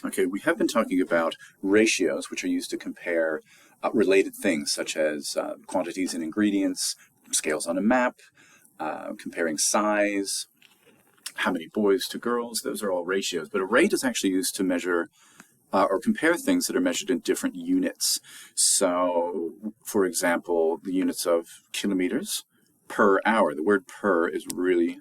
Okay, we have been talking about ratios, which are used to compare related things such as quantities and ingredients, scales on a map, comparing size, how many boys to girls. Those are all ratios. But a rate is actually used to measure or compare things that are measured in different units. So, for example, the units of kilometers per hour. The word per is really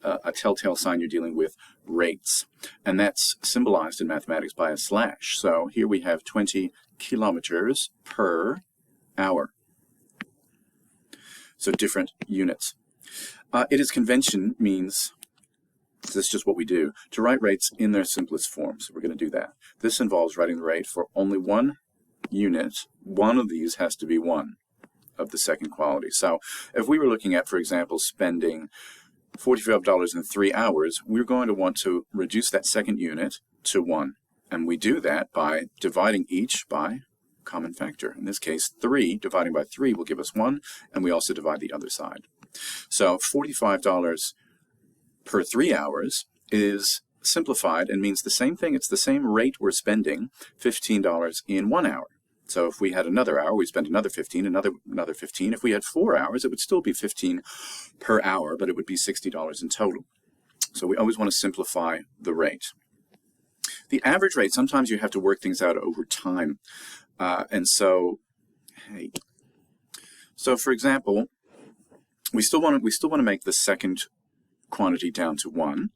a telltale sign you're dealing with rates. And that's symbolized in mathematics by a slash. So here we have 20 kilometers per hour. So different units. It is convention means, this is just what we do, to write rates in their simplest form. So we're going to do that. This involves writing the rate for only one unit. One of these has to be one of the second quality. So if we were looking at, for example, spending $45 in 3 hours, we're going to want to reduce that second unit to 1. And we do that by dividing each by common factor. In this case, 3 dividing by 3 will give us 1, and we also divide the other side. So $45 per 3 hours is simplified and means the same thing. It's the same rate we're spending, $15 in 1 hour. So if we had another hour, we'd spend another 15, another 15. If we had 4 hours, it would still be 15 per hour, but it would be $60 in total. So we always want to simplify the rate. The average rate, sometimes you have to work things out over time. So for example, we still want to make the second quantity down to 1.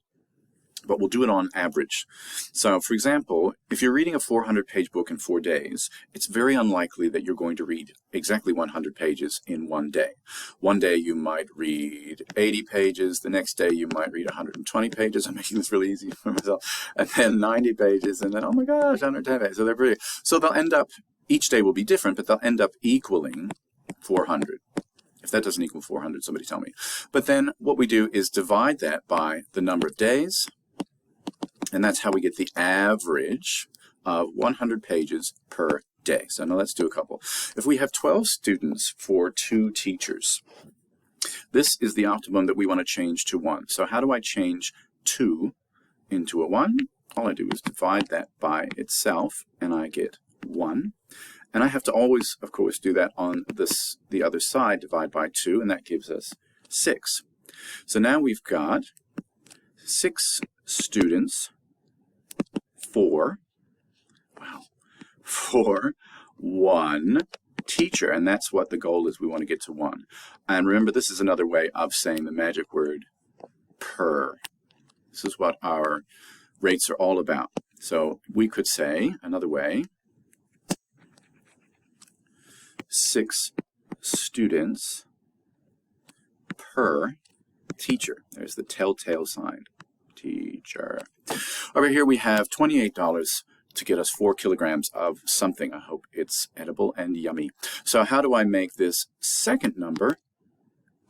But we'll do it on average. So, for example, if you're reading a 400-page book in 4 days, it's very unlikely that you're going to read exactly 100 pages in 1 day. One day you might read 80 pages, the next day you might read 120 pages. I'm making this really easy for myself. And then 90 pages, and then, oh my gosh, 110 pages. So they'll end up, each day will be different, but they'll end up equaling 400. If that doesn't equal 400, somebody tell me. But then what we do is divide that by the number of days, and that's how we get the average of 100 pages per day. So now let's do a couple. If we have 12 students for 2 teachers, this is the optimum that we want to change to 1. So how do I change 2 into a 1? All I do is divide that by itself, and I get 1. And I have to always, of course, do that on the other side, divide by 2, and that gives us 6. So now we've got 6 students for 1 teacher, and that's what the goal is. We want to get to 1. And remember, this is another way of saying the magic word per. This is what our rates are all about. So we could say another way, 6 students per teacher. There's the telltale sign. Teacher. Over here we have $28 to get us 4 kilograms of something. I hope it's edible and yummy. So how do I make this second number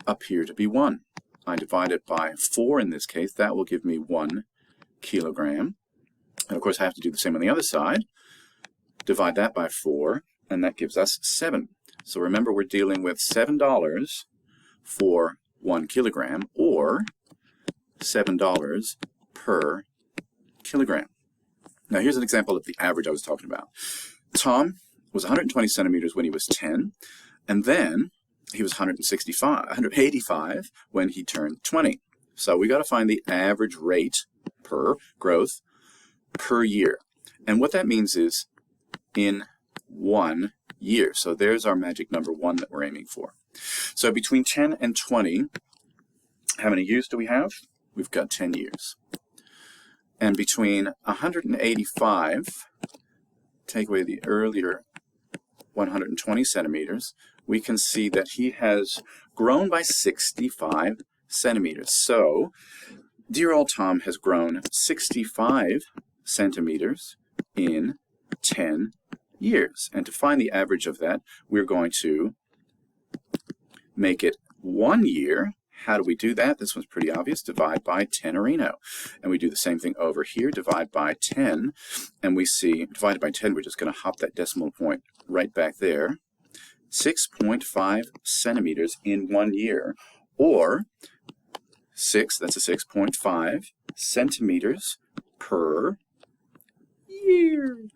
appear to be 1? I divide it by 4 in this case. That will give me 1 kilogram. And of course I have to do the same on the other side. Divide that by 4, and that gives us 7. So remember, we're dealing with $7 for 1 kilogram, or $7 per kilogram. Now here's an example of the average I was talking about. Tom was 120 centimeters when he was 10, and then he was 185 when he turned 20. So we got to find the average rate per growth per year. And what that means is in 1 year. So there's our magic number 1 that we're aiming for. So between 10 and 20, how many years do we have? We've got 10 years. And between 185, take away the earlier 120 centimeters, we can see that he has grown by 65 centimeters. So, dear old Tom has grown 65 centimeters in 10 years. And to find the average of that, we're going to make it 1 year. How do we do that? This one's pretty obvious. Divide by 10 Reno. And we do the same thing over here. Divide by 10. And we see, divided by 10, we're just going to hop that decimal point right back there. 6.5 centimeters in 1 year. Or 6, that's a 6.5 centimeters per year. Cheers.